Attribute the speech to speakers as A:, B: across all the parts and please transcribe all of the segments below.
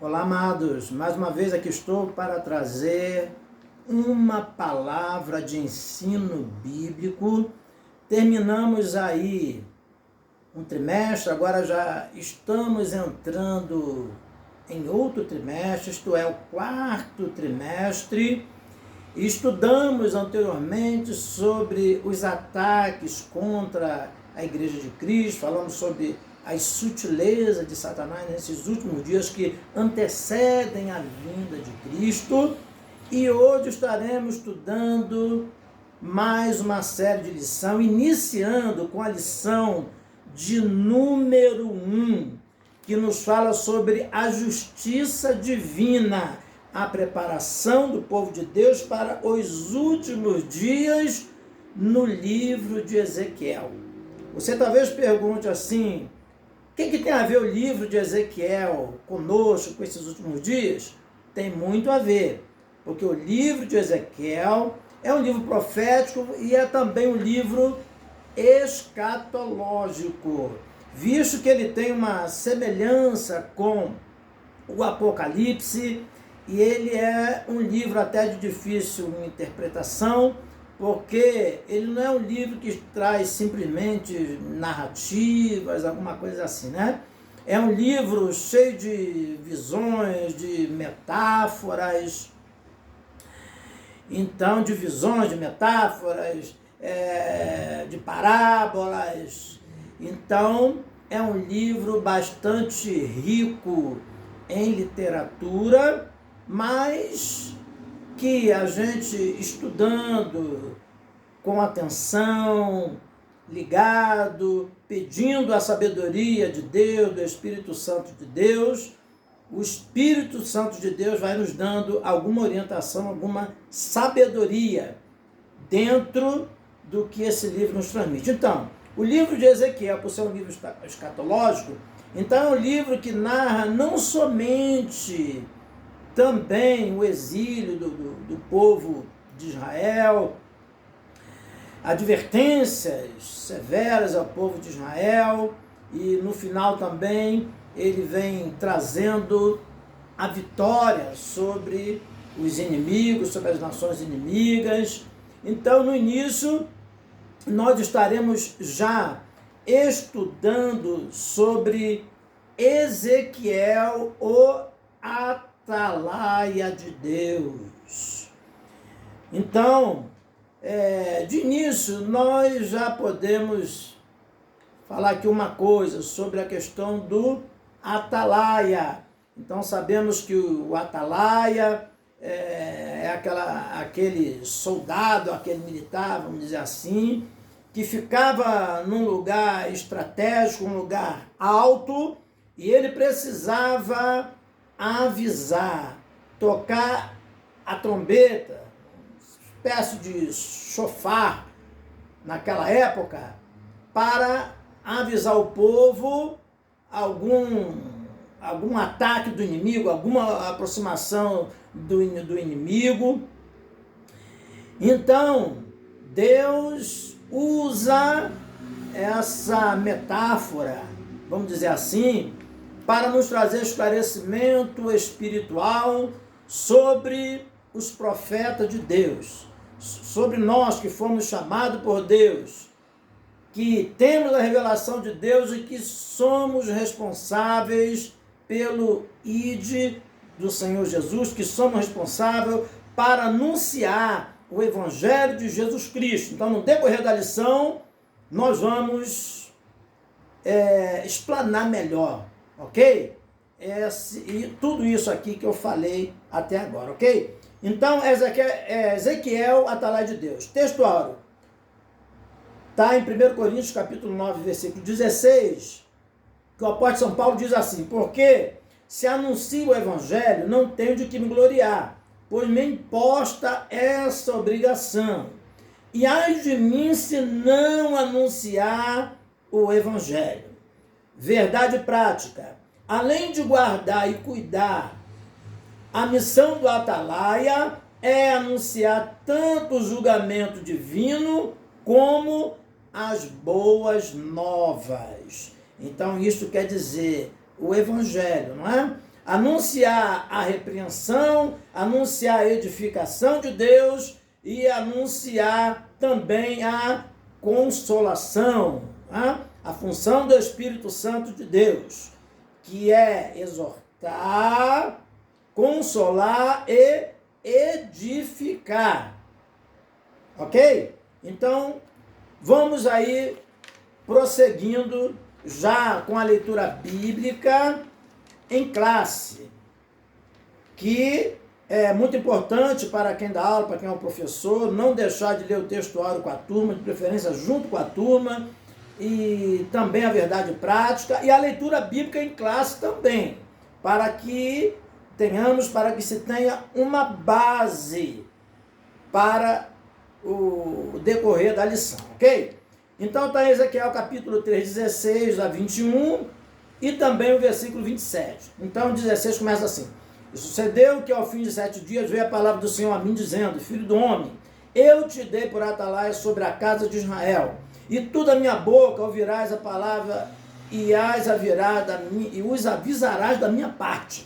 A: Olá, amados. Mais uma vez aqui estou para trazer uma palavra de ensino bíblico. Terminamos aí um trimestre, agora já estamos entrando em outro trimestre, isto é, o quarto trimestre. Estudamos anteriormente sobre os ataques contra a Igreja de Cristo, falamos sobre as sutilezas de Satanás nesses últimos dias que antecedem a vinda de Cristo. E hoje estaremos estudando mais uma série de lições, iniciando com a lição de número 1, que nos fala sobre a justiça divina, a preparação do povo de Deus para os últimos dias no livro de Ezequiel. Você talvez pergunte assim: o que tem a ver o livro de Ezequiel conosco, com esses últimos dias? Tem muito a ver, porque o livro de Ezequiel é um livro profético e é também um livro escatológico, visto que ele tem uma semelhança com o Apocalipse, e ele é um livro até de difícil interpretação, porque ele não é um livro que traz simplesmente narrativas, alguma coisa assim, né? É um livro cheio de visões, de metáforas, então, de visões, de metáforas, de parábolas. Então, é um livro bastante rico em literatura, mas que a gente estudando com atenção, ligado, pedindo a sabedoria de Deus, do Espírito Santo de Deus, o Espírito Santo de Deus vai nos dando alguma orientação, alguma sabedoria dentro do que esse livro nos transmite. Então, o livro de Ezequiel, por ser um livro escatológico, então é um livro que narra não somente também o exílio do povo de Israel, advertências severas ao povo de Israel, e no final também ele vem trazendo a vitória sobre os inimigos, sobre as nações inimigas. Então, no início, nós estaremos já estudando sobre Ezequiel, o atalaia de Deus. Então, de início, nós já podemos falar aqui uma coisa sobre a questão do atalaia. Então, sabemos que o atalaia é aquele soldado, aquele militar, vamos dizer assim, que ficava num lugar estratégico, um lugar alto, e ele precisava avisar, tocar a trombeta, uma espécie de chofar naquela época, para avisar o povo algum ataque do inimigo, alguma aproximação do inimigo. Então, Deus usa essa metáfora, vamos dizer assim, para nos trazer esclarecimento espiritual sobre os profetas de Deus, sobre nós que fomos chamados por Deus, que temos a revelação de Deus e que somos responsáveis pelo ID do Senhor Jesus, que somos responsáveis para anunciar o Evangelho de Jesus Cristo. Então, no decorrer da lição, nós vamos explanar melhor, ok? E tudo isso aqui que eu falei até agora, ok? Então, Ezequiel, atalaia de Deus. Texto áureo. Está em 1 Coríntios, capítulo 9, versículo 16, que o apóstolo São Paulo diz assim: porque se anuncio o Evangelho, não tenho de que me gloriar, pois me imposta essa obrigação. E ai de mim se não anunciar o Evangelho. Verdade prática. Além de guardar e cuidar, a missão do atalaia é anunciar tanto o julgamento divino como as boas novas. Então, isso quer dizer o Evangelho, não é? anunciar a repreensão, anunciar a edificação de Deus e anunciar também a consolação, a função do Espírito Santo de Deus, que é exortar, consolar e edificar. Ok? Então, vamos aí prosseguindo já com a leitura bíblica em classe, que é muito importante para quem dá aula, para quem é um professor, não deixar de ler o textuário com a turma, de preferência junto com a turma, e também a verdade prática, e a leitura bíblica em classe também, para que se tenha uma base para o decorrer da lição, ok? Então está em Ezequiel capítulo 3, 16 a 21 e também o versículo 27. Então 16 começa assim: E sucedeu que ao fim de 7 dias veio a palavra do Senhor a mim dizendo: Filho do homem, eu te dei por atalaia sobre a casa de Israel, e tu da minha boca ouvirás a palavra e os avisarás da minha parte.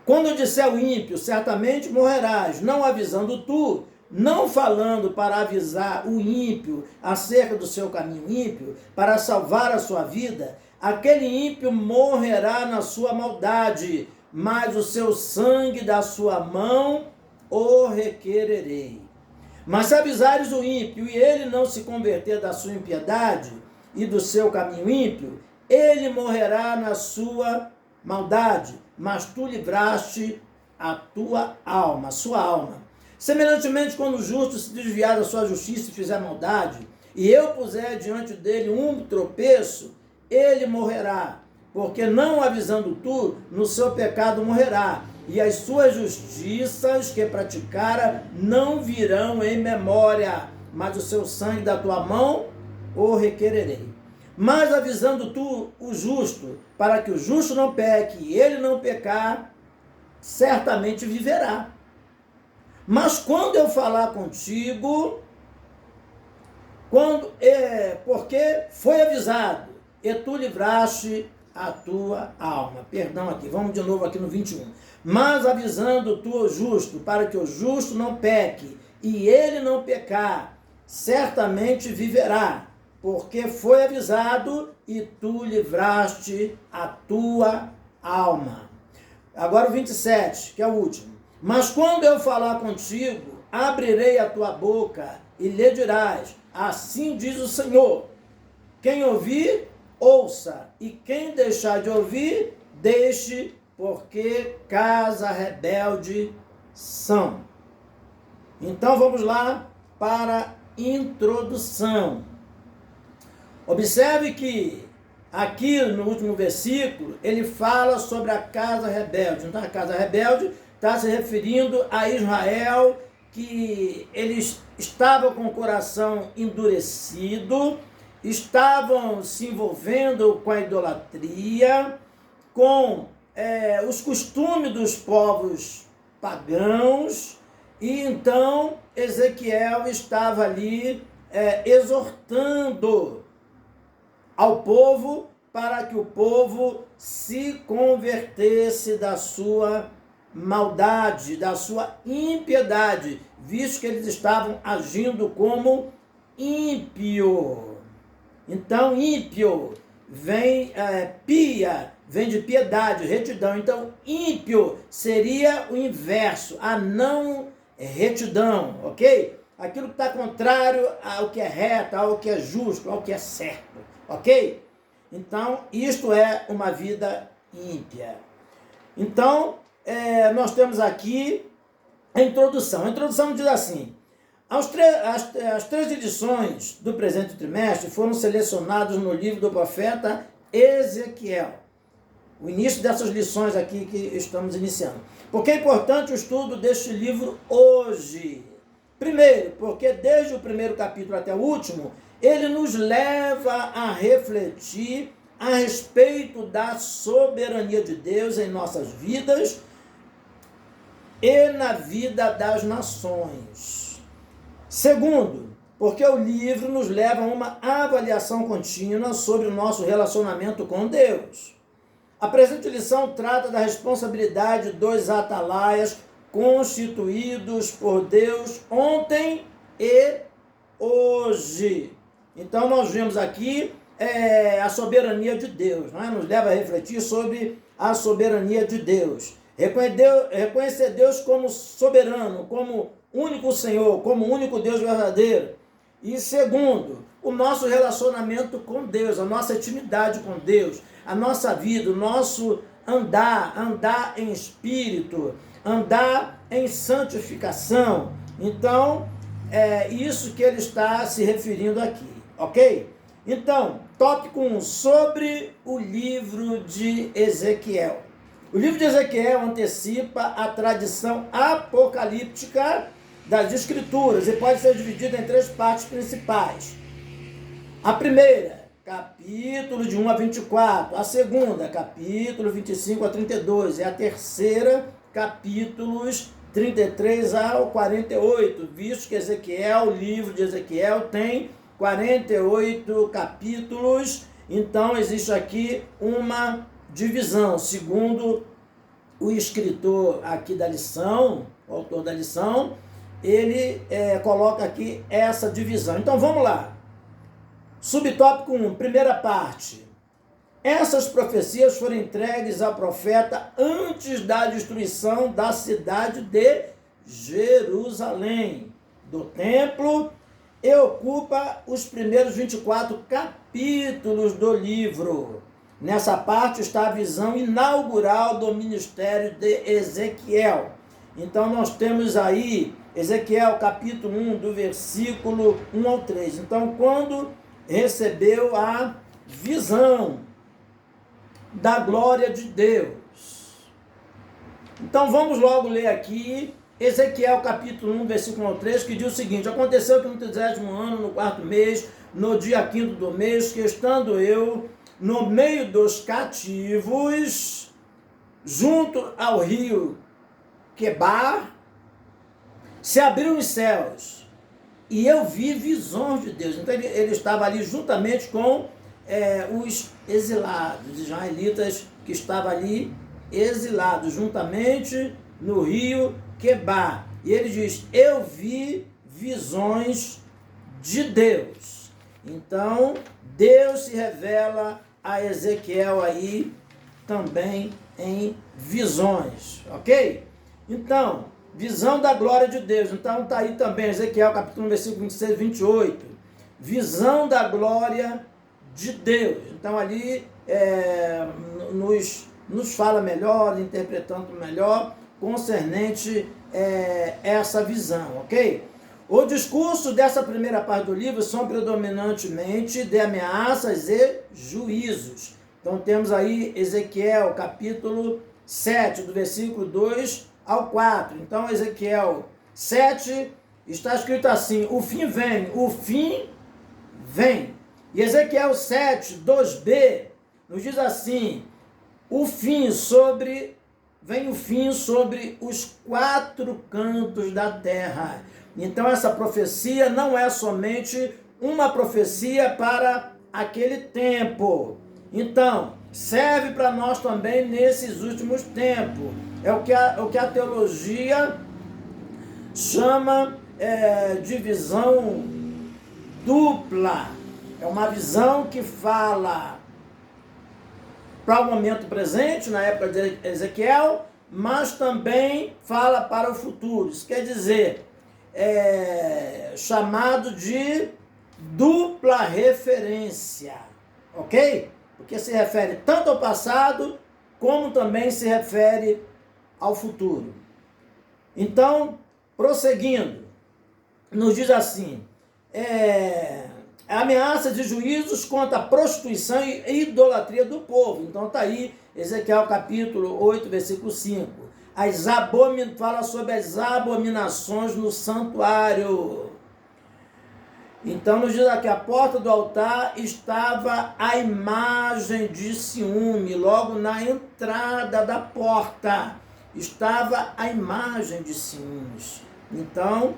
A: Quando eu disser ao ímpio, certamente morrerás, não avisando tu, não falando para avisar o ímpio acerca do seu caminho ímpio, para salvar a sua vida, aquele ímpio morrerá na sua maldade, mas o seu sangue da sua mão o requererei. Mas se avisares o ímpio e ele não se converter da sua impiedade e do seu caminho ímpio, ele morrerá na sua maldade, mas tu livraste a tua alma, a sua alma. Semelhantemente, quando o justo se desviar da sua justiça e fizer maldade, e eu puser diante dele um tropeço, ele morrerá, porque não avisando tu, no seu pecado morrerá, e as suas justiças que praticara não virão em memória, mas o seu sangue da tua mão o requererei. Mas avisando tu o justo, para que o justo não peque, e ele não pecar, certamente viverá. Mas quando eu falar contigo, porque foi avisado, e tu livraste a tua alma. Perdão aqui, vamos de novo aqui no 21. Mas avisando tu o justo, para que o justo não peque, e ele não pecar, certamente viverá, porque foi avisado, e tu livraste a tua alma. Agora o 27, que é o último. Mas quando eu falar contigo, abrirei a tua boca e lhe dirás: assim diz o Senhor. Quem ouvir, ouça, e quem deixar de ouvir, deixe, porque casa rebelde são. Então vamos lá para a introdução. Observe que aqui no último versículo ele fala sobre a casa rebelde. Então a casa rebelde está se referindo a Israel, que eles estavam com o coração endurecido, estavam se envolvendo com a idolatria, com os costumes dos povos pagãos, e então Ezequiel estava ali exortando ao povo para que o povo se convertesse da sua maldade, da sua impiedade, visto que eles estavam agindo como ímpio. Então, ímpio vem pia, vem de piedade, retidão. Então, ímpio seria o inverso, a não retidão, ok? Aquilo que está contrário ao que é reto, ao que é justo, ao que é certo, ok? Então, isto é uma vida ímpia. Então, nós temos aqui a introdução. A introdução diz assim: as 3 edições do presente trimestre foram selecionadas no livro do profeta Ezequiel. O início dessas lições aqui que estamos iniciando. Por que é importante o estudo deste livro hoje? Primeiro, porque desde o primeiro capítulo até o último, ele nos leva a refletir a respeito da soberania de Deus em nossas vidas e na vida das nações. Segundo, porque o livro nos leva a uma avaliação contínua sobre o nosso relacionamento com Deus. A presente lição trata da responsabilidade dos atalaias constituídos por Deus ontem e hoje. Então nós vemos aqui a soberania de Deus, não é? Nos leva a refletir sobre a soberania de Deus. Reconhecer Deus como soberano, como único Senhor, como único Deus verdadeiro. E segundo, o nosso relacionamento com Deus, a nossa intimidade com Deus, a nossa vida, o nosso andar em espírito, andar em santificação. Então, é isso que ele está se referindo aqui, ok? Então, tópico 1, sobre o livro de Ezequiel. O livro de Ezequiel antecipa a tradição apocalíptica das Escrituras e pode ser dividido em 3 partes principais. A primeira, capítulo de 1 a 24. A segunda, capítulo 25 a 32. E a terceira, capítulos 33 ao 48, visto que o livro de Ezequiel tem 48 capítulos, então existe aqui uma divisão, segundo o escritor aqui da lição, o autor da lição, ele coloca aqui essa divisão. Então vamos lá. Subtópico 1, primeira parte. Essas profecias foram entregues ao profeta antes da destruição da cidade de Jerusalém, do templo, e ocupa os primeiros 24 capítulos do livro. Nessa parte está a visão inaugural do ministério de Ezequiel. Então nós temos aí Ezequiel capítulo 1, do versículo 1 ao 3. Então quando recebeu a visão da glória de Deus. Então vamos logo ler aqui Ezequiel capítulo 1, versículo 1 ao 3, que diz o seguinte: aconteceu que no 30º ano, no 4º mês, no dia 5º do mês, que estando eu no meio dos cativos, junto ao rio Quebar, se abriram os céus, e eu vi visões de Deus. Então ele estava ali juntamente com os exilados, israelitas que estavam ali exilados, juntamente no rio Quebar. E ele diz, eu vi visões de Deus. Então, Deus se revela a Ezequiel aí também em visões, ok? Então, visão da glória de Deus. Então, está aí também Ezequiel capítulo 1, versículo 26 e 28. Visão da glória de Deus. Então, ali nos fala melhor, interpretando melhor, concernente essa visão, ok? O discurso dessa primeira parte do livro são predominantemente de ameaças e juízos. Então temos aí Ezequiel capítulo 7, do versículo 2 ao 4. Então Ezequiel 7 está escrito assim, o fim vem, o fim vem. E Ezequiel 7, 2b, nos diz assim, vem o fim sobre os 4 cantos da terra. Então essa profecia não é somente uma profecia para aquele tempo. Então, serve para nós também nesses últimos tempos. É o que a teologia chama de visão dupla. É uma visão que fala para o momento presente, na época de Ezequiel, mas também fala para o futuro. Isso quer dizer, chamado de dupla referência, ok? Porque se refere tanto ao passado, como também se refere ao futuro. Então, prosseguindo, nos diz assim, ameaças e juízos contra a prostituição e idolatria do povo. Então está aí Ezequiel capítulo 8, versículo 5. Fala sobre as abominações no santuário. Então nos diz aqui, a porta do altar estava a imagem de ciúme, logo na entrada da porta estava a imagem de ciúmes. Então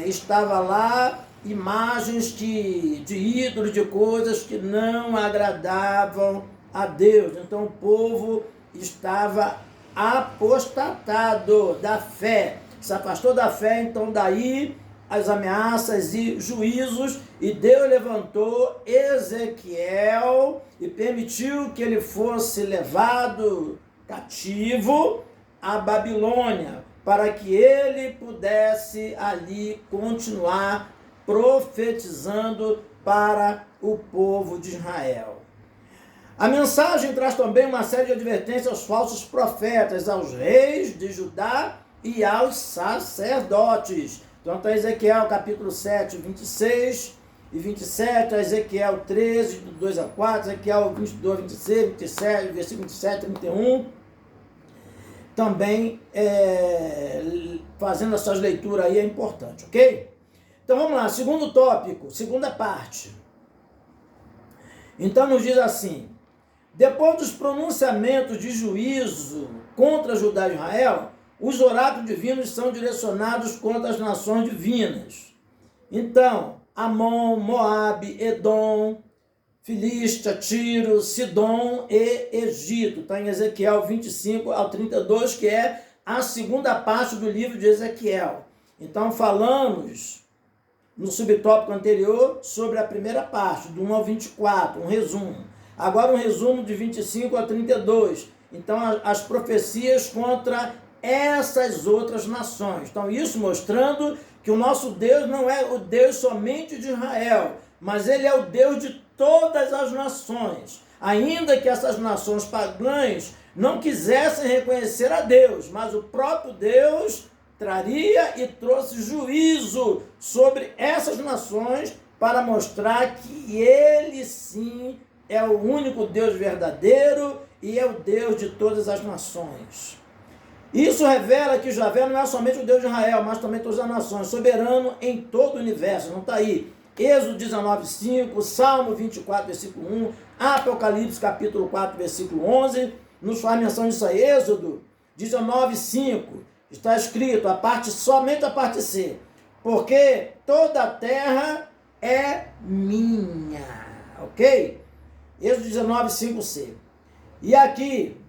A: estava lá imagens de ídolos, de coisas que não agradavam a Deus. Então o povo estava apostatado da fé, se afastou da fé. Então daí as ameaças e juízos, e Deus levantou Ezequiel e permitiu que ele fosse levado cativo à Babilônia, para que ele pudesse ali continuar profetizando para o povo de Israel. A mensagem traz também uma série de advertências aos falsos profetas, aos reis de Judá e aos sacerdotes. Então está Ezequiel capítulo 7, 26 e 27, Ezequiel 13, 2 a 4, Ezequiel 22, 26, 27, versículo 27, 31. Também fazendo essas leituras aí é importante, ok? Então vamos lá, segundo tópico, segunda parte. Então nos diz assim: depois dos pronunciamentos de juízo contra Judá e Israel, os oráculos divinos são direcionados contra as nações divinas. Então, Amon, Moabe, Edom, Filístia, Tiro, Sidom e Egito. Está em Ezequiel 25 ao 32, que é a segunda parte do livro de Ezequiel. Então, falamos no subtópico anterior sobre a primeira parte, do 1 ao 24, um resumo. Agora um resumo de 25 a 32. Então, as profecias contra essas outras nações. Então, isso mostrando que o nosso Deus não é o Deus somente de Israel, mas ele é o Deus de todas as nações. Ainda que essas nações pagãs não quisessem reconhecer a Deus, mas o próprio Deus traria e trouxe juízo sobre essas nações para mostrar que ele sim é o único Deus verdadeiro e é o Deus de todas as nações. Isso revela que Javé não é somente o Deus de Israel, mas também todas as nações, soberano em todo o universo. Não está aí? Êxodo 19, 5, Salmo 24, versículo 1, Apocalipse capítulo 4, versículo 11, nos faz menção disso aí. Êxodo 19, 5, está escrito, somente a parte C, porque toda a terra é minha, ok? Êxodo 19, 5c. E aqui,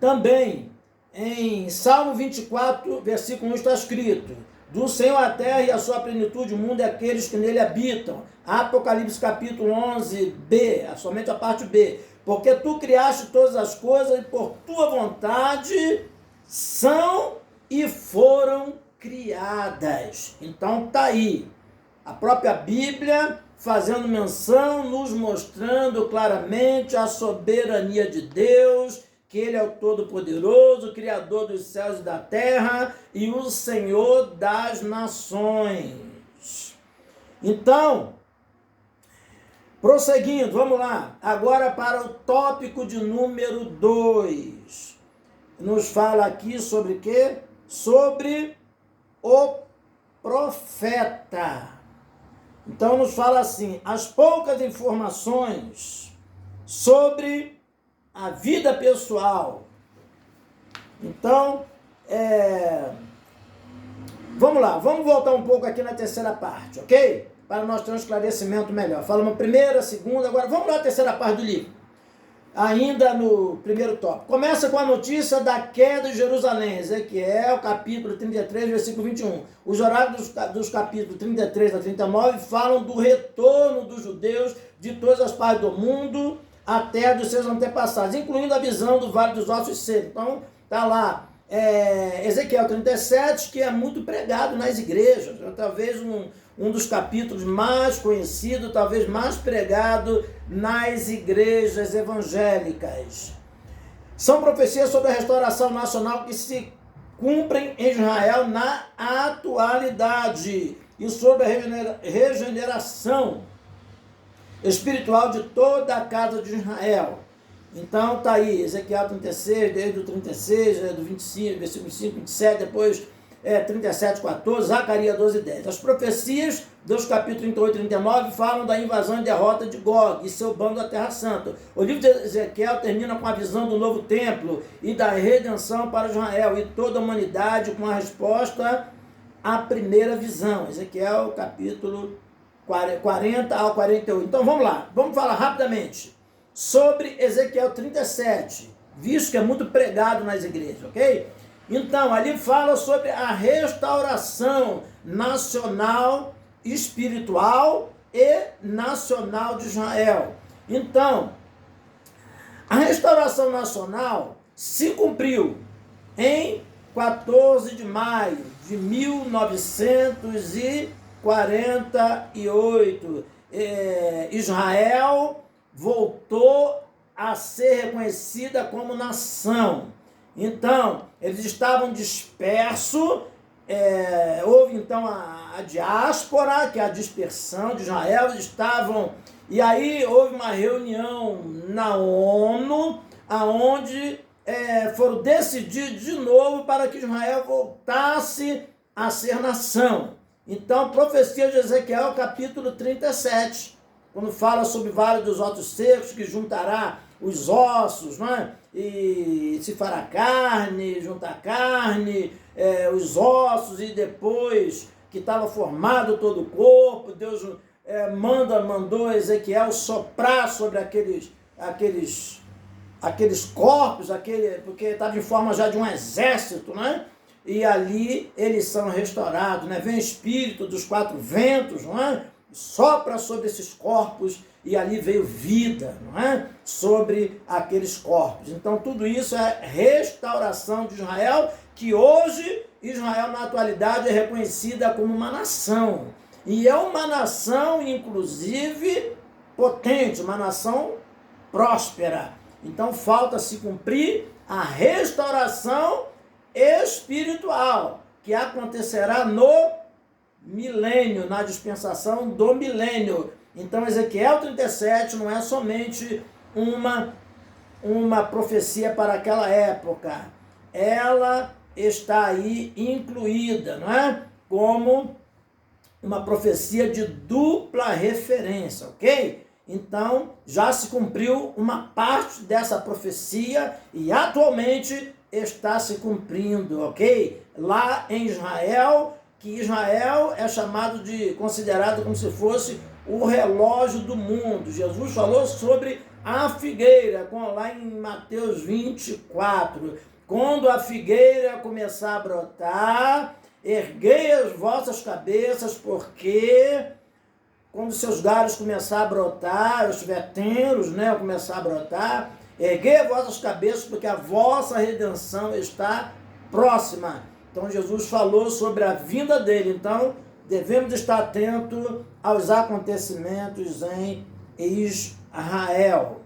A: também, em Salmo 24, versículo 1, está escrito, do Senhor a terra e a sua plenitude, o mundo e aqueles que nele habitam. Apocalipse capítulo 11b, somente a parte B. Porque tu criaste todas as coisas e por tua vontade são e foram criadas. Então está aí a própria Bíblia fazendo menção, nos mostrando claramente a soberania de Deus, que ele é o Todo-Poderoso, Criador dos céus e da terra e o Senhor das nações. Então, prosseguindo, vamos lá, agora para o tópico de número 2. Nos fala aqui sobre o quê? Sobre o profeta. Então nos fala assim, as poucas informações sobre a vida pessoal. Então, vamos lá, vamos voltar um pouco aqui na terceira parte, ok? Para nós ter um esclarecimento melhor. Falamos primeira, segunda, agora vamos lá na terceira parte do livro. Ainda no primeiro tópico. Começa com a notícia da queda de Jerusalém, Ezequiel, capítulo 33, versículo 21. Os oráculos dos capítulos 33 a 39 falam do retorno dos judeus de todas as partes do mundo, a terra dos seus antepassados, incluindo a visão do Vale dos Ossos Secos. Então, está lá Ezequiel 37, que é muito pregado nas igrejas, talvez um dos capítulos mais conhecidos, talvez mais pregado nas igrejas evangélicas. São profecias sobre a restauração nacional que se cumprem em Israel na atualidade e sobre a regeneração espiritual de toda a casa de Israel. Então está aí, Ezequiel 36, desde o 36, do 25, versículo 5, 27, depois 37, 14, Zacarias 12, 10. As profecias dos capítulos 38 e 39 falam da invasão e derrota de Gog e seu bando da Terra Santa. O livro de Ezequiel termina com a visão do novo templo e da redenção para Israel e toda a humanidade, com a resposta à primeira visão. Ezequiel capítulo 40 ao 48. Então vamos lá, vamos falar rapidamente. sobre Ezequiel 37, visto que é muito pregado nas igrejas, ok? Então, ali fala sobre a restauração nacional, espiritual e nacional de Israel. Então, a restauração nacional se cumpriu em 14 de maio de 1948. Israel voltou a ser reconhecida como nação. Então, eles estavam dispersos, houve então a diáspora, que é a dispersão de Israel, eles estavam, e aí houve uma reunião na ONU, aonde foram decididos de novo para que Israel voltasse a ser nação. Então, profecia de Ezequiel, capítulo 37, quando fala sobre vários dos ossos secos, que juntará os ossos, né? E se fará carne, juntar carne, os ossos, e depois que estava formado todo o corpo, Deus mandou Ezequiel soprar sobre aqueles corpos, porque estava em forma já de um exército, né? E ali eles são restaurados, né? Vem o espírito dos quatro ventos, não é? Sopra sobre esses corpos, e ali veio vida, não é? Sobre aqueles corpos. Então tudo isso é restauração de Israel, que hoje Israel na atualidade é reconhecida como uma nação. E é uma nação, inclusive, potente, uma nação próspera. Então falta se cumprir a restauração espiritual, que acontecerá no milênio, na dispensação do milênio. Então Ezequiel 37 não é somente uma profecia para aquela época, ela está aí incluída, não é? Como uma profecia de dupla referência, ok? Então, já se cumpriu uma parte dessa profecia e atualmente está se cumprindo, ok? Lá em Israel, que Israel é considerado como se fosse o relógio do mundo. Jesus falou sobre a figueira, lá em Mateus 24. Quando a figueira começar a brotar, erguei as vossas cabeças, porque quando seus galhos começar a brotar, os estiver tenros, né, começar a brotar, erguei as vossas cabeças, porque a vossa redenção está próxima. Então Jesus falou sobre a vinda dele. Então devemos estar atentos aos acontecimentos em Israel.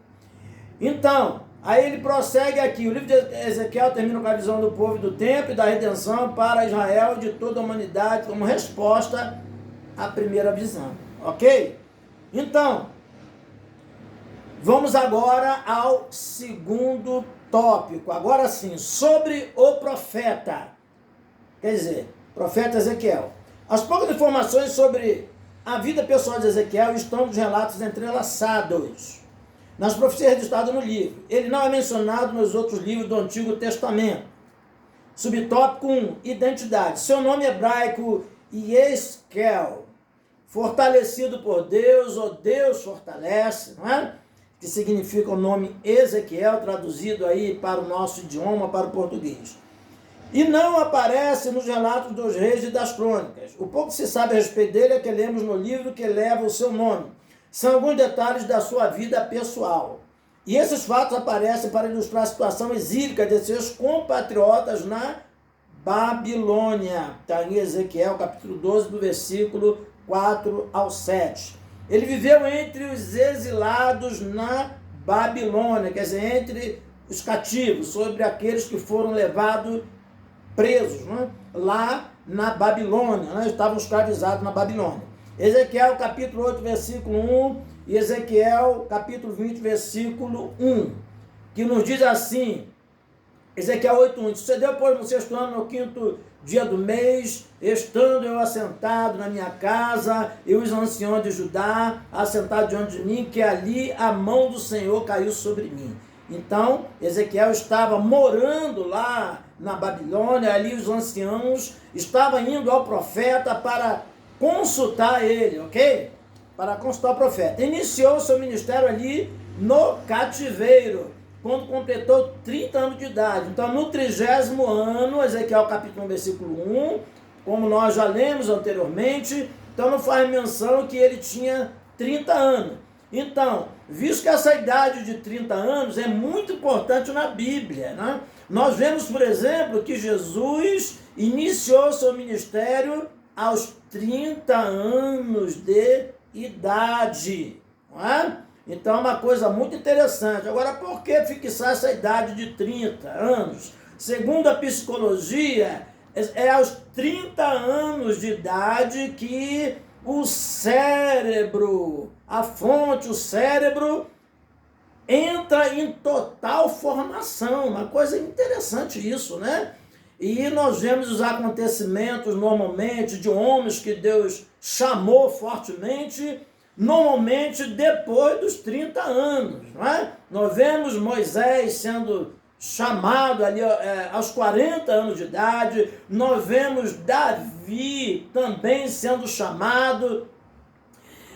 A: Então, aí ele prossegue aqui. O livro de Ezequiel termina com a visão do povo e do tempo e da redenção para Israel e de toda a humanidade, como resposta à primeira visão. Ok? Então, vamos agora ao segundo tópico. Agora sim, sobre o profeta. Quer dizer, profeta Ezequiel. As poucas informações sobre a vida pessoal de Ezequiel estão nos relatos entrelaçados nas profecias registradas no livro. Ele não é mencionado nos outros livros do Antigo Testamento. Subtópico 1, identidade. Seu nome hebraico, Yeskel, fortalecido por Deus, ou Deus fortalece, não é? Que significa o nome Ezequiel, traduzido aí para o nosso idioma, para o português. E não aparece nos relatos dos reis e das crônicas. O pouco que se sabe a respeito dele é que lemos no livro que leva o seu nome. São alguns detalhes da sua vida pessoal. E esses fatos aparecem para ilustrar a situação exílica de seus compatriotas na Babilônia. Está em Ezequiel, capítulo 12, do versículo 4 ao 7. Ele viveu entre os exilados na Babilônia, quer dizer, entre os cativos, sobre aqueles que foram levados presos, né? Lá na Babilônia, né? Estavam escravizados na Babilônia. Ezequiel capítulo 8, versículo 1 e Ezequiel capítulo 20, versículo 1, que nos diz assim, Ezequiel 8, 1, sucedeu, pois, no sexto ano, no quinto dia do mês, estando eu assentado na minha casa, e os anciãos de Judá, assentados diante de mim, que ali a mão do Senhor caiu sobre mim. Então, Ezequiel estava morando lá na Babilônia, ali os anciãos estavam indo ao profeta para consultar ele, ok? Para consultar o profeta. Iniciou seu ministério ali no cativeiro, quando completou 30 anos de idade. Então, no 30º ano, Ezequiel capítulo 1, versículo 1, como nós já lemos anteriormente, então não faz menção que ele tinha 30 anos. Então, visto que essa idade de 30 anos é muito importante na Bíblia, né? Nós vemos, por exemplo, que Jesus iniciou seu ministério aos 30 anos de idade, não é? Então é uma coisa muito interessante. Agora, por que fixar essa idade de 30 anos? Segundo a psicologia, é aos 30 anos de idade que o cérebro, a fonte, o cérebro, entra em total formação. Uma coisa interessante isso, né? E nós vemos os acontecimentos normalmente de homens que Deus chamou fortemente, normalmente depois dos 30 anos, não é? Nós vemos Moisés sendo chamado ali aos 40 anos de idade, nós vemos Davi também sendo chamado,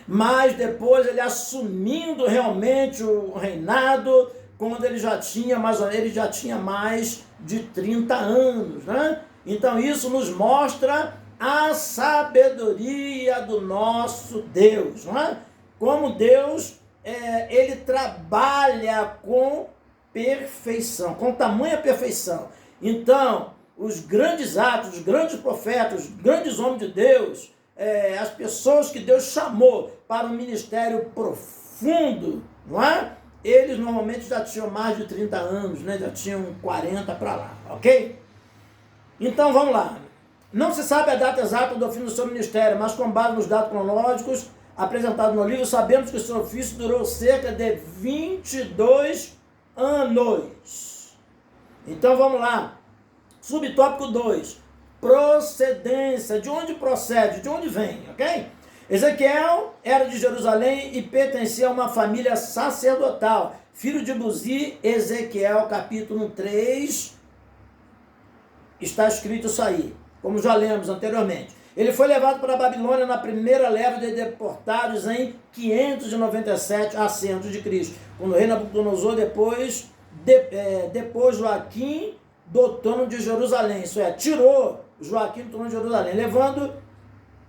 A: mas depois ele assumindo realmente o reinado, quando ele já tinha mais de 30 anos, né? Então isso nos mostra a sabedoria do nosso Deus, não é? Como Deus, ele trabalha com perfeição, com tamanha perfeição. Então, os grandes atos, os grandes profetas, os grandes homens de Deus, as pessoas que Deus chamou para um ministério profundo, não é? Eles normalmente já tinham mais de 30 anos, né? Já tinham 40 para lá, ok? Então, vamos lá. Não se sabe a data exata do fim do seu ministério, mas com base nos dados cronológicos apresentados no livro, sabemos que o seu ofício durou cerca de 22 anos. Então vamos lá. Subtópico 2. Procedência. De onde procede? De onde vem? Ok? Ezequiel era de Jerusalém e pertencia a uma família sacerdotal. Filho de Buzi, Ezequiel capítulo 3. Está escrito isso aí, como já lemos anteriormente. Ele foi levado para a Babilônia na primeira leva de deportados em 597 a.C., quando o rei Nabucodonosor depois Joaquim do trono de Jerusalém, isso é, tirou Joaquim do trono de Jerusalém, levando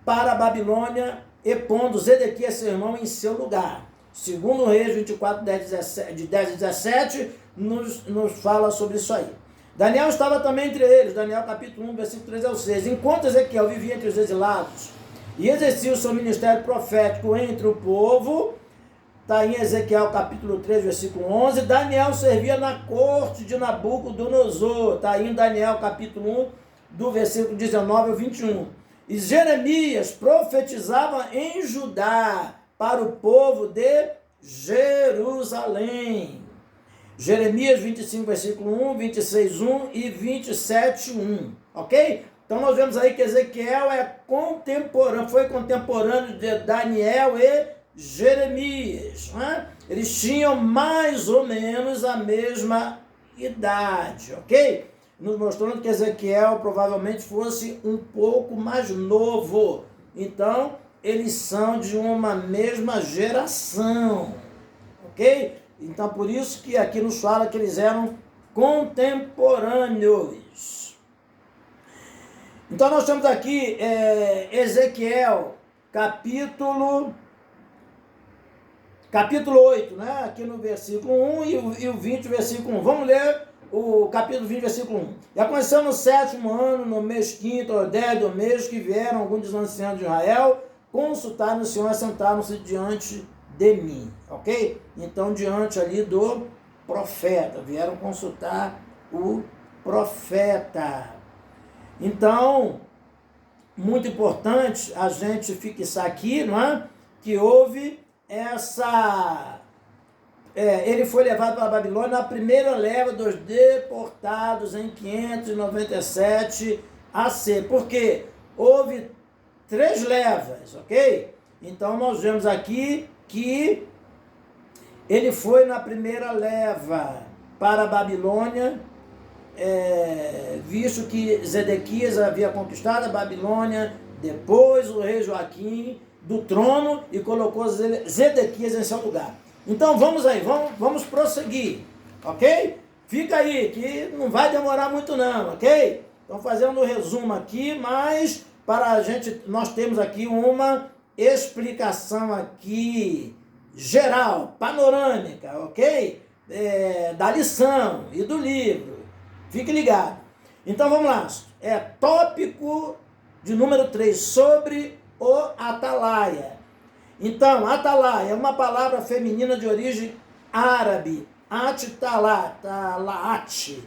A: para a Babilônia e pondo Zedequias, seu irmão, em seu lugar. Segundo Reis 24, 10 e 17, nos fala sobre isso aí. Daniel estava também entre eles, Daniel capítulo 1, versículo 3 ao 6. Enquanto Ezequiel vivia entre os exilados e exercia o seu ministério profético entre o povo, está em Ezequiel capítulo 3, versículo 11, Daniel servia na corte de Nabucodonosor, está em Daniel capítulo 1, do versículo 19 ao 21. E Jeremias profetizava em Judá para o povo de Jerusalém. Jeremias 25, versículo 1, 26, 1 e 27, 1. Ok? Então nós vemos aí que Ezequiel foi contemporâneo de Daniel e Jeremias. Né? Eles tinham mais ou menos a mesma idade. Ok? Nos mostrando que Ezequiel provavelmente fosse um pouco mais novo. Então, eles são de uma mesma geração. Ok? Então, por isso que aqui nos fala que eles eram contemporâneos. Então, nós temos aqui Ezequiel, capítulo 8, né? Aqui no versículo 1 e o 20, versículo 1. Vamos ler o capítulo 20, versículo 1. E aconteceu no 7º ano, no mês 5º, ou 10 do mês, que vieram alguns dos anciãos de Israel, consultaram o Senhor e sentaram-se diante de mim, ok? Então, diante ali do profeta, vieram consultar o profeta. Então, muito importante a gente fixar aqui, não é? Que houve ele foi levado para a Babilônia na primeira leva dos deportados em 597 AC. Por quê? Houve 3 levas, ok? Então, nós vemos aqui que ele foi na primeira leva para a Babilônia, visto que Zedequias havia conquistado a Babilônia, depois o rei Joaquim do trono e colocou Zedequias em seu lugar. Então vamos aí, vamos prosseguir, ok? Fica aí, que não vai demorar muito não, ok? Então fazendo um resumo aqui, mas para a gente, nós temos aqui uma explicação aqui geral, panorâmica, ok? Da lição e do livro. Fique ligado. Então vamos lá. Tópico de número 3, sobre o atalaia. Então, atalaia é uma palavra feminina de origem árabe, talaat,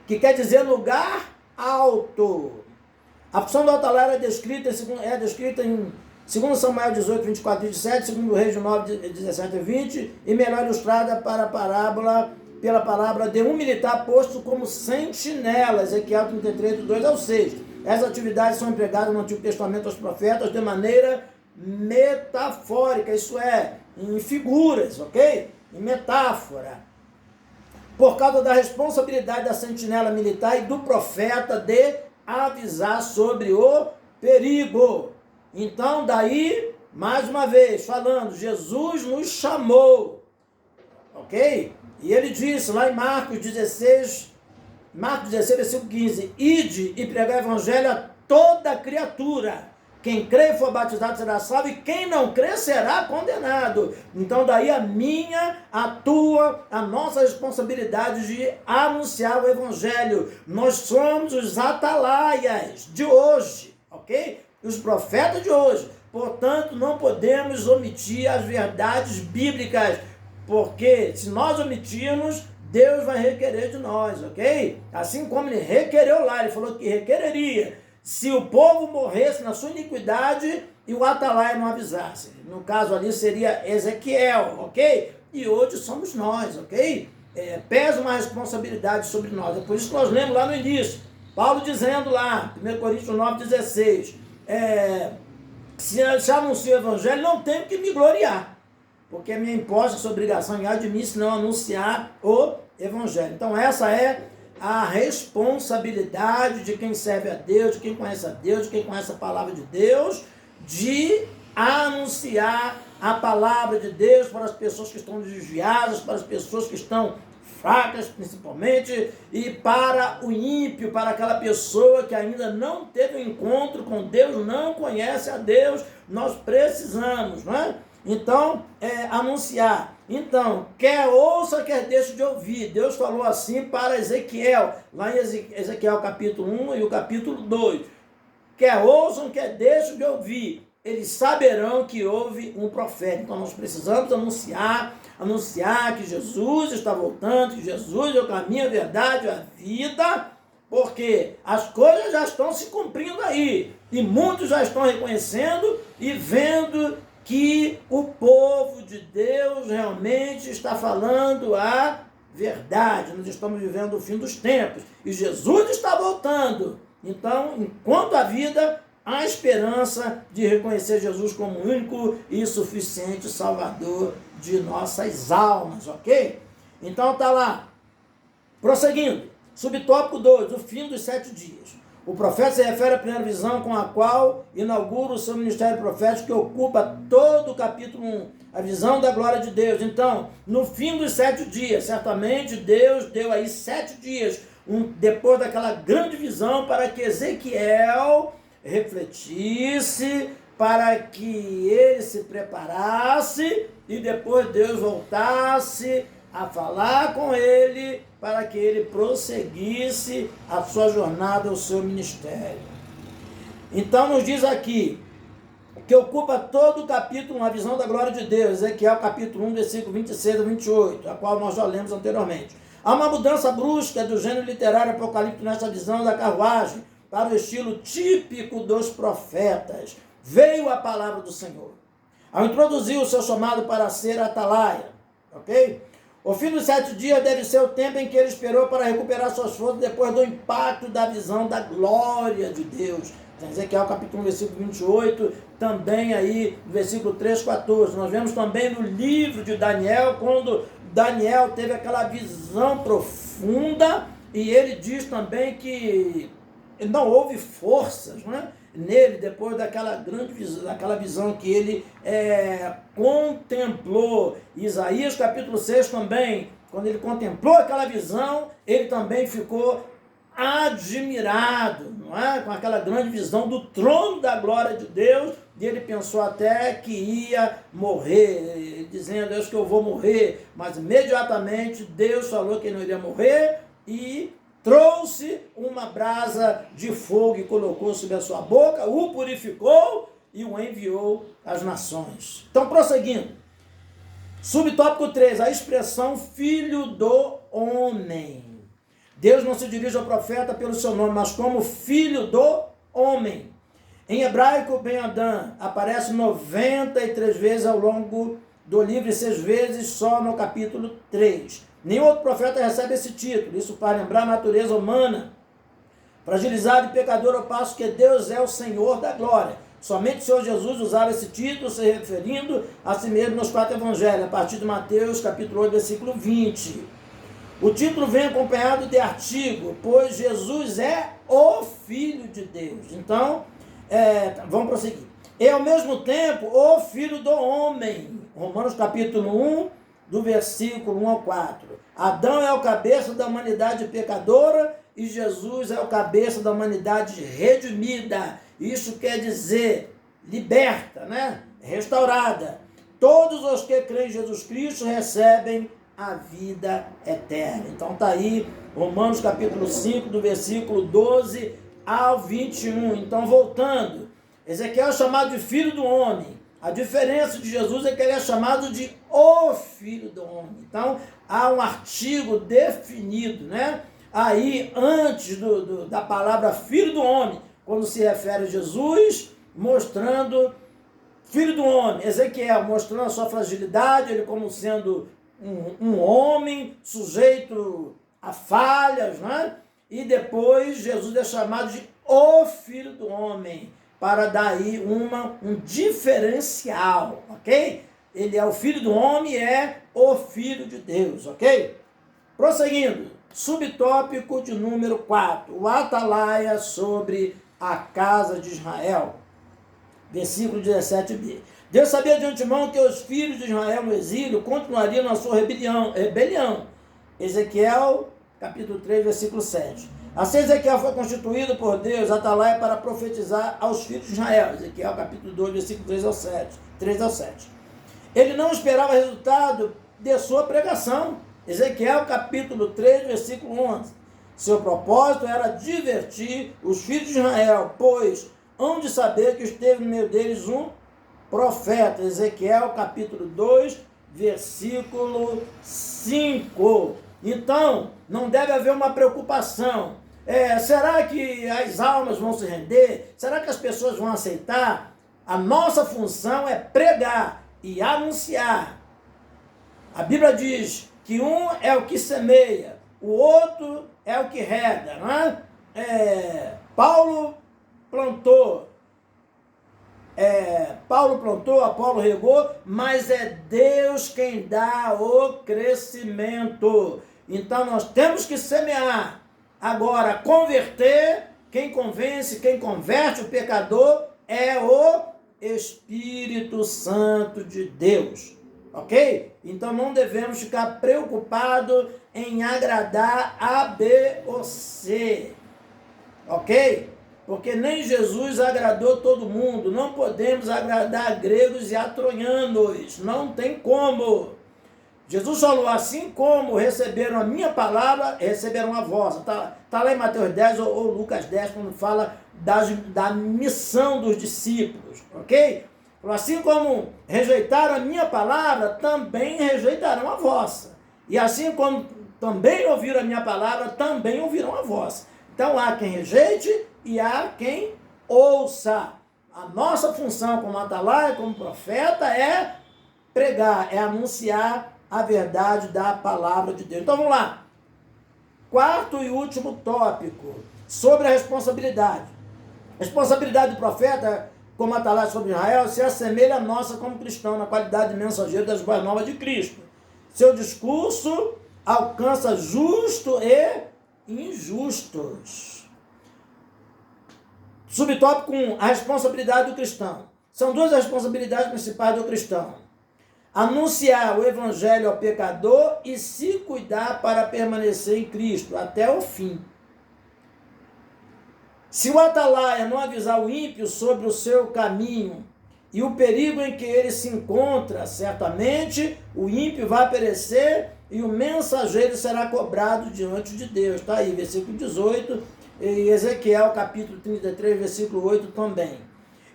A: que quer dizer lugar alto. A função do atalaia é descrita em 2 Samuel 18, 24 e 27, 2 Reis 9, 17 e 20, e melhor ilustrada pela palavra de um militar posto como sentinela, Ezequiel 33, do 2 ao 6. Essas atividades são empregadas no Antigo Testamento aos profetas de maneira metafórica, isso é, em figuras, ok? Em metáfora. Por causa da responsabilidade da sentinela militar e do profeta de avisar sobre o perigo. Então, daí, mais uma vez, falando, Jesus nos chamou, ok? E ele disse lá em Marcos 16, versículo 15, ide e pregai o evangelho a toda criatura. Quem crê e for batizado será salvo, e quem não crê será condenado. Então daí a nossa responsabilidade de anunciar o evangelho. Nós somos os atalaias de hoje, ok? Os profetas de hoje. Portanto, não podemos omitir as verdades bíblicas, porque se nós omitirmos, Deus vai requerer de nós, ok? Assim como ele requereu lá, ele falou que requereria se o povo morresse na sua iniquidade e o atalaia não avisasse. No caso ali seria Ezequiel, ok? E hoje somos nós, ok? Pesa uma responsabilidade sobre nós. É por isso que nós lemos lá no início, Paulo dizendo lá, 1 Coríntios 9, 16, se anuncia o evangelho, não tenho que me gloriar, porque é minha imposta, essa obrigação em de mim, se não anunciar o evangelho. Então essa é a responsabilidade de quem serve a Deus, de quem conhece a Deus, de quem conhece a palavra de Deus, de anunciar a palavra de Deus para as pessoas que estão desviadas, para as pessoas que estão fracas principalmente, e para o ímpio, para aquela pessoa que ainda não teve um encontro com Deus, não conhece a Deus. Nós precisamos, não é? Então, anunciar. Então, quer ouça, quer deixe de ouvir. Deus falou assim para Ezequiel, lá em Ezequiel capítulo 1 e o capítulo 2. Quer ouçam, quer deixe de ouvir. Eles saberão que houve um profeta. Então, nós precisamos anunciar que Jesus está voltando, que Jesus é o caminho, a verdade, a vida, porque as coisas já estão se cumprindo aí. E muitos já estão reconhecendo e vendo que o povo de Deus realmente está falando a verdade. Nós estamos vivendo o fim dos tempos e Jesus está voltando. Então, enquanto há vida, há esperança de reconhecer Jesus como o único e suficiente Salvador de nossas almas, ok? Então tá lá, prosseguindo, subtópico 2, o fim dos 7 dias. O profeta se refere à primeira visão com a qual inaugura o seu ministério profético, que ocupa todo o capítulo 1, a visão da glória de Deus. Então, no fim dos 7 dias, certamente Deus deu aí 7 dias, depois daquela grande visão, para que Ezequiel refletisse, para que ele se preparasse e depois Deus voltasse a falar com ele, para que ele prosseguisse a sua jornada, o seu ministério. Então nos diz aqui, que ocupa todo o capítulo 1, a visão da glória de Deus, Ezequiel capítulo 1, versículo 26 a 28, a qual nós já lemos anteriormente. Há uma mudança brusca do gênero literário apocalíptico nessa visão da carruagem, para o estilo típico dos profetas. Veio a palavra do Senhor, ao introduzir o seu chamado para ser atalaia, ok? O fim dos 7 dias deve ser o tempo em que ele esperou para recuperar suas forças depois do impacto da visão da glória de Deus. Ezequiel capítulo 1, versículo 28, também aí no versículo 3, 14. Nós vemos também no livro de Daniel, quando Daniel teve aquela visão profunda, e ele diz também que não houve forças, não é? nele, depois daquela grande visão, daquela visão que ele contemplou. Isaías capítulo 6 também, quando ele contemplou aquela visão, ele também ficou admirado, não é? Com aquela grande visão do trono da glória de Deus, e ele pensou até que ia morrer, dizendo: Deus, que eu vou morrer, mas imediatamente Deus falou que ele não iria morrer, e trouxe uma brasa de fogo e colocou sobre a sua boca, o purificou e o enviou às nações. Então, prosseguindo, subtópico 3, a expressão filho do homem. Deus não se dirige ao profeta pelo seu nome, mas como filho do homem. Em hebraico, Ben Adam aparece 93 vezes ao longo do livro e 6 vezes só no capítulo 3. Nenhum outro profeta recebe esse título. Isso para lembrar a natureza humana, fragilizada e pecadora, ao passo que Deus é o Senhor da glória. Somente o Senhor Jesus usava esse título, se referindo a si mesmo nos 4 evangelhos, a partir de Mateus, capítulo 8, versículo 20. O título vem acompanhado de artigo, pois Jesus é o Filho de Deus. Então, vamos prosseguir. E ao mesmo tempo, o Filho do homem. Romanos capítulo 1, do versículo 1 ao 4. Adão é o cabeça da humanidade pecadora e Jesus é o cabeça da humanidade redimida. Isso quer dizer liberta, né? Restaurada. Todos os que creem em Jesus Cristo recebem a vida eterna. Então está aí Romanos capítulo 5, do versículo 12 ao 21. Então, voltando, Ezequiel é chamado de filho do homem. A diferença de Jesus é que ele é chamado de o Filho do Homem. Então, há um artigo definido, né? Aí, antes da palavra Filho do Homem, quando se refere a Jesus, mostrando Filho do Homem. Ezequiel mostrando a sua fragilidade, ele como sendo um homem sujeito a falhas, né? E depois, Jesus é chamado de o Filho do Homem, para dar aí um diferencial, ok? Ele é o Filho do Homem e é o Filho de Deus, ok? Prosseguindo, subtópico de número 4, o atalaia sobre a casa de Israel, versículo 17b. Deus sabia de antemão que os filhos de Israel no exílio continuariam na sua rebelião. Ezequiel, capítulo 3, versículo 7. Assim Ezequiel foi constituído por Deus, atalaia, para profetizar aos filhos de Israel. Ezequiel capítulo 2, versículo 3 ao 7. Ele não esperava resultado de sua pregação. Ezequiel capítulo 3, versículo 11. Seu propósito era divertir os filhos de Israel, pois hão de saber que esteve no meio deles um profeta. Ezequiel capítulo 2, versículo 5. Então, não deve haver uma preocupação. Será que as almas vão se render? Será que as pessoas vão aceitar? A nossa função é pregar e anunciar. A Bíblia diz que um é o que semeia, o outro é o que rega, não é? Paulo plantou, Apolo regou, mas é Deus quem dá o crescimento. Então nós temos que semear. Agora, converter, quem convence, quem converte o pecador é o Espírito Santo de Deus, ok? Então não devemos ficar preocupados em agradar A, B ou C, ok? Porque nem Jesus agradou todo mundo, não podemos agradar gregos e a troianos, não tem como. Jesus falou: assim como receberam a minha palavra, receberam a vossa. Está lá em Mateus 10 ou Lucas 10, quando fala da missão dos discípulos, ok? Assim como rejeitaram a minha palavra, também rejeitarão a vossa. E assim como também ouviram a minha palavra, também ouvirão a vossa. Então há quem rejeite e há quem ouça. A nossa função como atalaia, como profeta, é pregar, é anunciar a verdade da palavra de Deus. Então vamos lá. Quarto e último tópico, sobre a responsabilidade. A responsabilidade do profeta, como atalaia sobre Israel, se assemelha à nossa como cristão, na qualidade de mensageiro das boas novas de Cristo. Seu discurso alcança justos e injustos. Subtópico 1, a responsabilidade do cristão. São duas responsabilidades principais do cristão: anunciar o evangelho ao pecador e se cuidar para permanecer em Cristo até o fim. Se o atalaia não avisar o ímpio sobre o seu caminho e o perigo em que ele se encontra, certamente o ímpio vai perecer e o mensageiro será cobrado diante de Deus. Está aí, versículo 18, e Ezequiel, capítulo 33, versículo 8 também.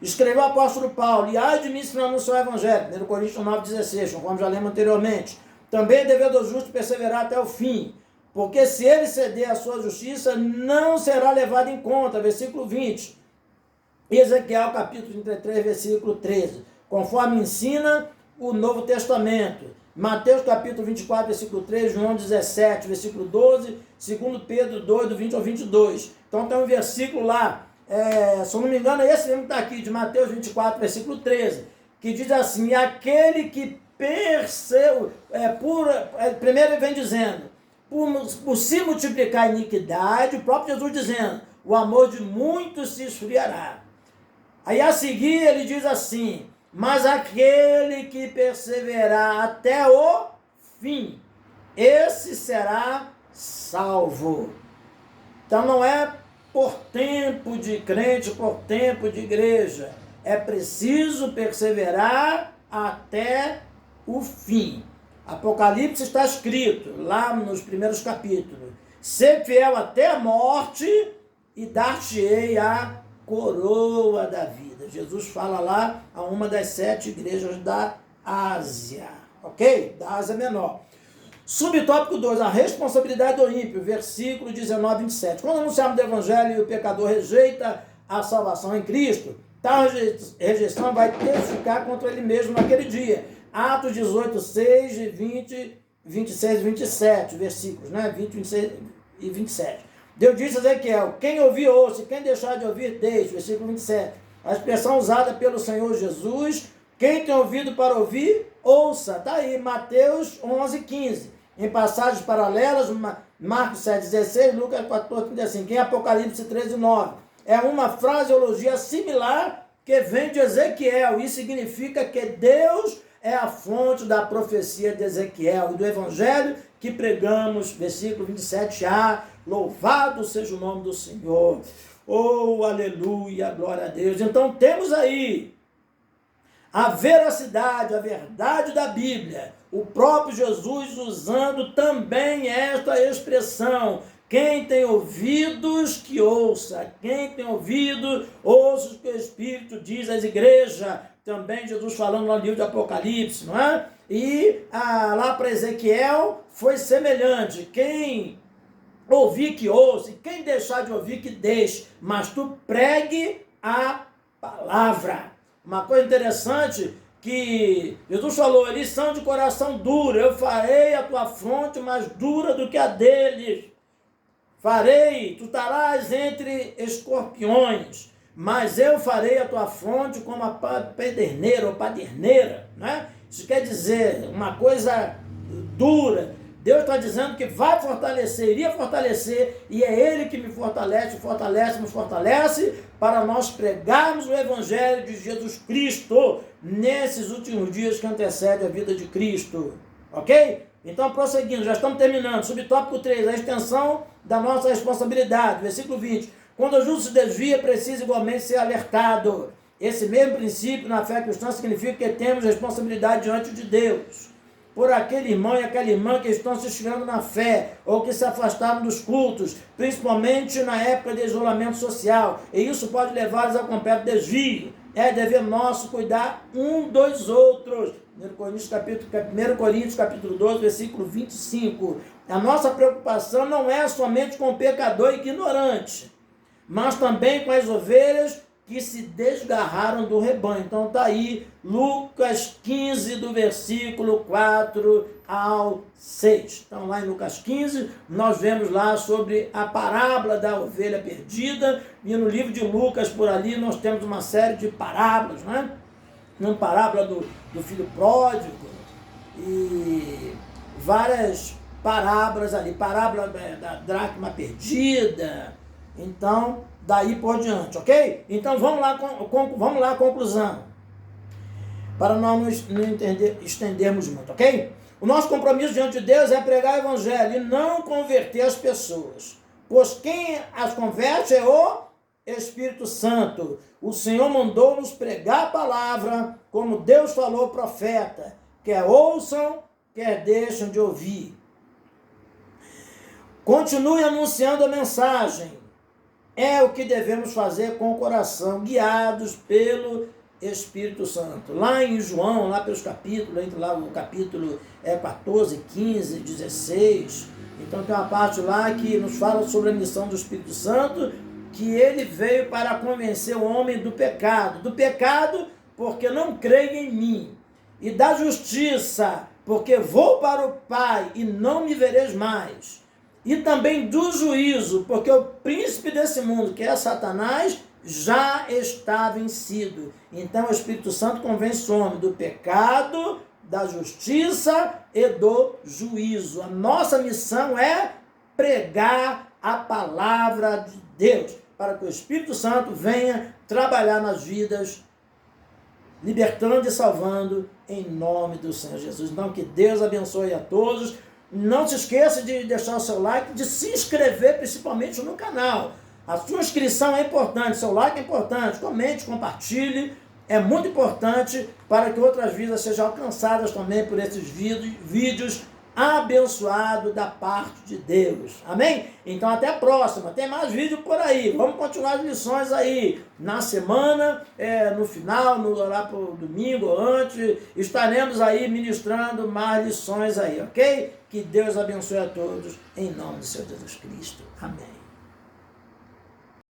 A: Escreveu o apóstolo Paulo: e ai de mim se não anunciar o evangelho, 1 Coríntios 9,16, conforme já lemos anteriormente. Também é dever do justo perseverar até o fim, porque se ele ceder à sua justiça, não será levado em conta, versículo 20. Ezequiel, capítulo 33, versículo 13, conforme ensina o Novo Testamento. Mateus, capítulo 24, versículo 3, João 17, versículo 12, 2 Pedro 2, do 20 ao 22. Então tem um versículo lá, se eu não me engano, é esse mesmo que está aqui, de Mateus 24, versículo 13, que diz assim: e aquele que primeiro ele vem dizendo, por se multiplicar a iniquidade, o próprio Jesus dizendo, o amor de muitos se esfriará. Aí a seguir ele diz assim: mas aquele que perseverar até o fim, esse será salvo. Então não é por tempo de crente, por tempo de igreja. É preciso perseverar até o fim. Apocalipse está escrito lá nos primeiros capítulos: ser fiel até a morte e dar-te-ei a coroa da vida. Jesus fala lá a uma das 7 igrejas da Ásia, ok? Da Ásia Menor. Subtópico 2, a responsabilidade do ímpio, versículo 19 e 27. Quando anunciarmos o evangelho e o pecador rejeita a salvação em Cristo, tal rejeição vai testificar contra ele mesmo naquele dia. Atos 18, 6 e 20, 26 e 27, versículos, né? 20, 26 e 27. Deus disse a Ezequiel: quem ouvir, ouça, e quem deixar de ouvir, deixe. Versículo 27. A expressão usada pelo Senhor Jesus: quem tem ouvido para ouvir, ouça. Está aí, Mateus 11, 15. Em passagens paralelas, Marcos 7, 16, Lucas 14, 35. Em Apocalipse 13, 9. É uma fraseologia similar que vem de Ezequiel e significa que Deus é a fonte da profecia de Ezequiel e do evangelho que pregamos. Versículo 27a. Louvado seja o nome do Senhor. Oh, aleluia, glória a Deus. Então temos aí a veracidade, a verdade da Bíblia. O próprio Jesus usando também esta expressão: quem tem ouvidos, que ouça. Quem tem ouvido, ouça o que o Espírito diz às igrejas. Também Jesus falando no livro de Apocalipse, não é? E lá para Ezequiel foi semelhante: quem ouvir, que ouça, e quem deixar de ouvir, que deixe, mas tu pregue a palavra. Uma coisa interessante que Jesus falou: eles são de coração duro, eu farei a tua fronte mais dura do que a deles. Tu estarás entre escorpiões, mas eu farei a tua fronte como a pederneira ou paderneira, né? Isso quer dizer uma coisa dura. Deus está dizendo que vai fortalecer, iria fortalecer, e é Ele que me fortalece, nos fortalece para nós pregarmos o Evangelho de Jesus Cristo nesses últimos dias que antecedem a vida de Cristo. Ok? Então, prosseguindo, já estamos terminando. Subtópico 3, a extensão da nossa responsabilidade. Versículo 20. Quando o justo se desvia, precisa igualmente ser alertado. Esse mesmo princípio na fé cristã significa que temos responsabilidade diante de Deus por aquele irmão e aquela irmã que estão se esfriando na fé, ou que se afastaram dos cultos, principalmente na época de isolamento social, e isso pode levá-los a completo desvio. É dever nosso cuidar um dos outros. 1 Coríntios capítulo 12, versículo 25. A nossa preocupação não é somente com o pecador ignorante, mas também com as ovelhas que se desgarraram do rebanho. Então está aí Lucas 15, do versículo 4 ao 6. Então lá em Lucas 15, nós vemos lá sobre a parábola da ovelha perdida, e no livro de Lucas, por ali, nós temos uma série de parábolas, né? Uma parábola do filho pródigo, e várias parábolas ali, parábola da dracma perdida, Então, daí por diante, ok? Então, vamos lá, conclusão. Para nós não estendermos muito, ok? O nosso compromisso diante de Deus é pregar o evangelho e não converter as pessoas. Pois quem as converte é o Espírito Santo. O Senhor mandou-nos pregar a palavra, como Deus falou ao profeta. Quer ouçam, quer deixem de ouvir. Continue anunciando a mensagem. É o que devemos fazer com o coração, guiados pelo Espírito Santo. Lá em João, lá pelos capítulos, entre lá o capítulo 14, 15, 16. Então tem uma parte lá que nos fala sobre a missão do Espírito Santo, que ele veio para convencer o homem do pecado. Do pecado, porque não creem em mim. E da justiça, porque vou para o Pai e não me vereis mais. E também do juízo, porque o príncipe desse mundo, que é Satanás, já está vencido. Então o Espírito Santo convence o homem do pecado, da justiça e do juízo. A nossa missão é pregar a palavra de Deus, para que o Espírito Santo venha trabalhar nas vidas, libertando e salvando em nome do Senhor Jesus. Então, que Deus abençoe a todos. Não se esqueça de deixar o seu like, de se inscrever principalmente no canal. A sua inscrição é importante, seu like é importante. Comente, compartilhe. É muito importante para que outras vidas sejam alcançadas também por esses vídeos abençoados da parte de Deus. Amém? Então até a próxima. Tem mais vídeo por aí. Vamos continuar as lições aí. Na semana, no final, lá para o domingo, antes, estaremos aí ministrando mais lições aí, ok? Que Deus abençoe a todos, em nome do Senhor Jesus Cristo. Amém.